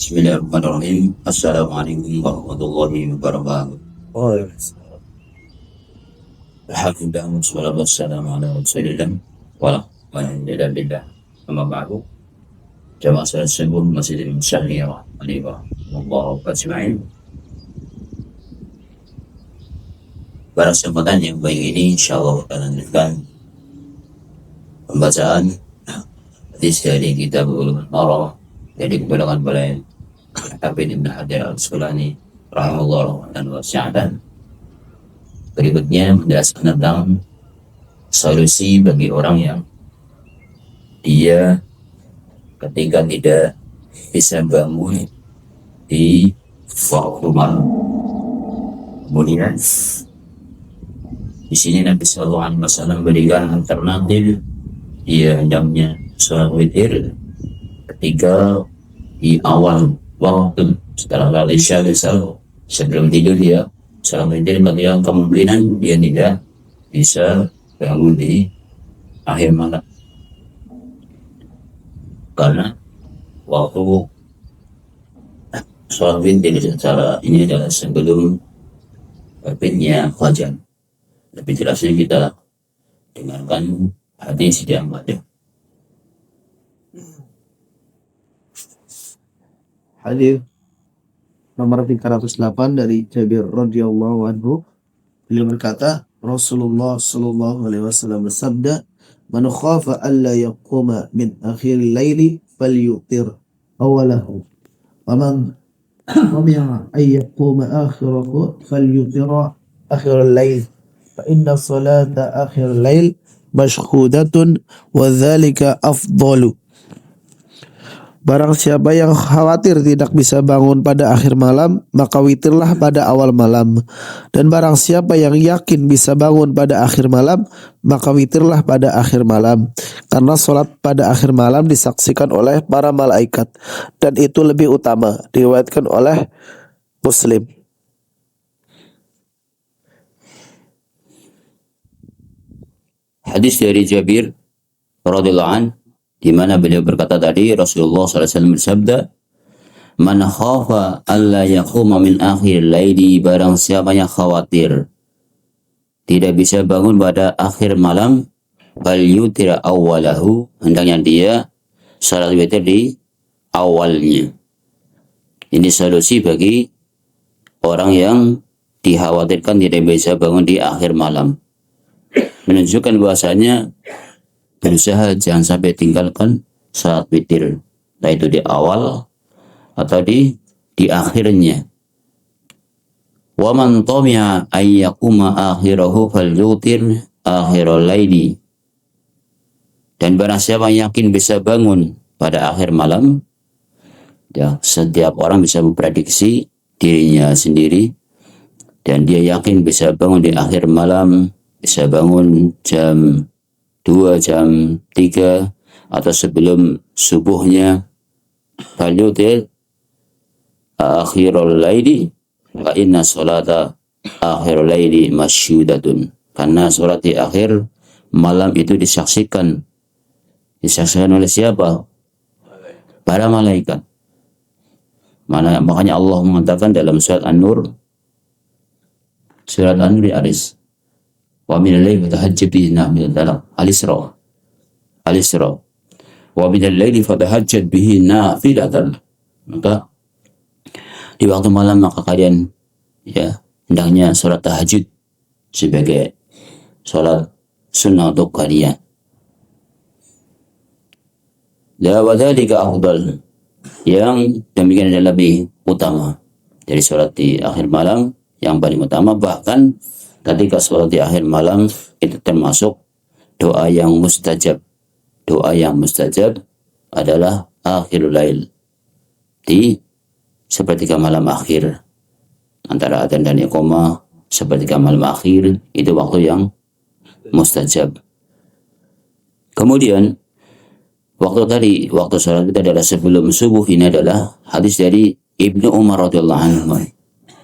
Bismillahirrahmanirrahim. Assalamualaikum warahmatullahi wabarakatuh. Oh, Alhamdulillah wassalatu wassalamu ala Rasulillah wa ala billah. Amma ba'du. Jamaah salat subuh Masjidil Musalli rahimahullah wallahu ajma'in. Pada kesempatan yang baik ini insyaallah kita lanjutkan pembacaan hadis dari Kitabul Marah dari kebilangan balai Habib Ibn Hajar Al-Asqalani rahimahullah dan wasi'atan. Berikutnya menjelaskan tentang solusi bagi orang yang dia ketika tidak bisa bangun di waktu malam. Kemudian di sini Nabi Sallallahu Alaihi Wasallam berikan alternatif dia hendaknya sholat witir ketika di awal waktu setelah isya sebelum tidur dia sholat witir, bagi yang kemungkinan dia tidak bisa bangun di akhir malam karena waktu sholat witir secara ini adalah sebelum terbitnya fajar. Lebih jelasnya kita dengarkan hadis yang ada. hadis nomor 308 dari Jabir radhiyallahu anhu. Beliau berkata, Rasulullah sallallahu alaihi wasallam bersabda, "Man khafa alla yaquma min akhiril laili falyutir awalahu. Wa man khamiya ay yaquma akhirahu falyutira akhiril lail. Fa inna salata akhiril lail mashhudatun wa dzalika afdalu." Barang siapa yang khawatir tidak bisa bangun pada akhir malam, maka witirlah pada awal malam. Dan barang siapa yang yakin bisa bangun pada akhir malam, maka witirlah pada akhir malam. Karena sholat pada akhir malam disaksikan oleh para malaikat, dan itu lebih utama, diriwayatkan oleh Muslim. Hadis dari Jabir radhiyallahu anhu, di mana beliau berkata tadi Rasulullah SAW bersabda, "Man khafa alla yaquma min akhir laili," barang siapa yang khawatir tidak bisa bangun pada akhir malam, fal yutir awwalahu, hendaknya dia salat witir di awalnya. Ini solusi bagi orang yang dikhawatirkan tidak bisa bangun di akhir malam, menunjukkan bahwasanya berusaha jangan sampai tinggalkan salat witir, entah itu di awal atau di akhirnya. Wa man tami'a ay yaquma akhirahu falyutir akhiral laili. Dan barang siapa yang yakin bisa bangun pada akhir malam, ya, setiap orang bisa memprediksi dirinya sendiri, dan dia yakin bisa bangun di akhir malam, bisa bangun jam 2, jam 3 atau sebelum subuhnya. Falyutir akhirul laili fa inna sholata akhirul laili masyhudatun. Karena sholat di akhir malam itu disaksikan oleh siapa? Para malaikat. Makanya Allah mengatakan dalam surat An-Nur, Aris, wa min al-laili fatahajjab bihi nafilatan. Al-Isra. Wa min al-laili fatahajjab bihi nafilatan. Maka di waktu malam maka kalian hendaknya salat tahajud sebagai salat sunnah untuk kalian. La wa dzalika afdal. Yang demikian adalah lebih utama dari salat di akhir malam, yang paling utama. Bahkan ketika sholat di akhir malam itu termasuk doa yang mustajab. Doa yang mustajab adalah akhirul lail, di sepertiga malam akhir antara adzan dan iqamah. Sepertiga malam akhir itu waktu yang mustajab. Kemudian waktu sholat kita adalah sebelum subuh. Ini adalah hadis dari Ibnu Umar radhiyallahu anhu.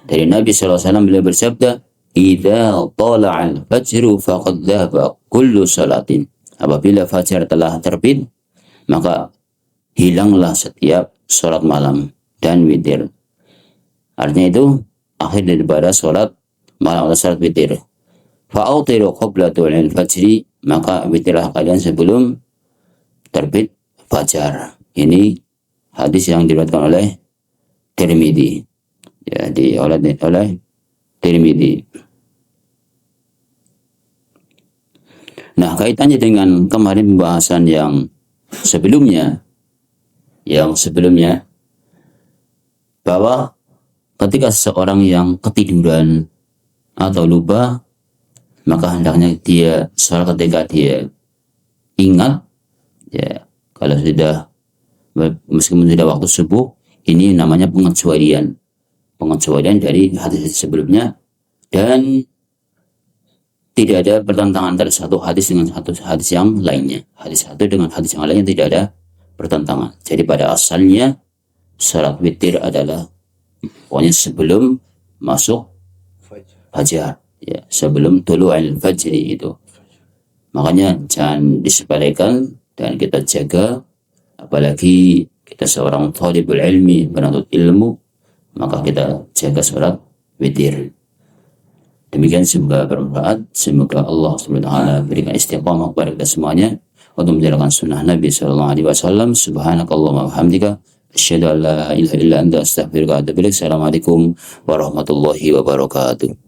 Dari Nabi SAW beliau bersabda, "Idza tala'al fajru faqad dhahaba kullu salatin." Apabila fajar telah terbit, maka hilanglah setiap sholat malam dan witir. Artinya itu akhir daripada sholat malam atau sholat witir. Fa'autiru qabla tulu'il fajri, maka witirlah kalian sebelum terbit fajar. Ini hadis yang diriwayatkan oleh Tirmidzi. Ya, oleh Tirmidzi. Nah, kaitannya dengan kemarin pembahasan yang sebelumnya, bahwa ketika seseorang yang ketiduran atau lupa, maka hendaknya dia sholat ketika dia ingat, ya, kalau sudah, meskipun sudah waktu subuh, ini namanya pengecualian dari hadis sebelumnya, dan tidak ada pertentangan antara satu hadis dengan satu hadis yang lainnya. Hadis satu dengan hadis yang lainnya tidak ada pertentangan. Jadi pada asalnya salat witir adalah pokoknya sebelum masuk fajar, ya, sebelum tulu'il fajri itu. Makanya jangan disepelekan dan kita jaga, apalagi kita seorang thalibul ilmi, penuntut ilmu, maka kita jaga salat witir. Demikian, semoga bermanfaat. Semoga Allah SWT berikan istiqamah kepada kita semuanya untuk menjalankan sunnah Nabi SAW. Subhanakallahumma wa bihamdika, asyhadu an la ilaha illa anta, astaghfiruka wa atubu ilaik. Assalamualaikum warahmatullahi wabarakatuh.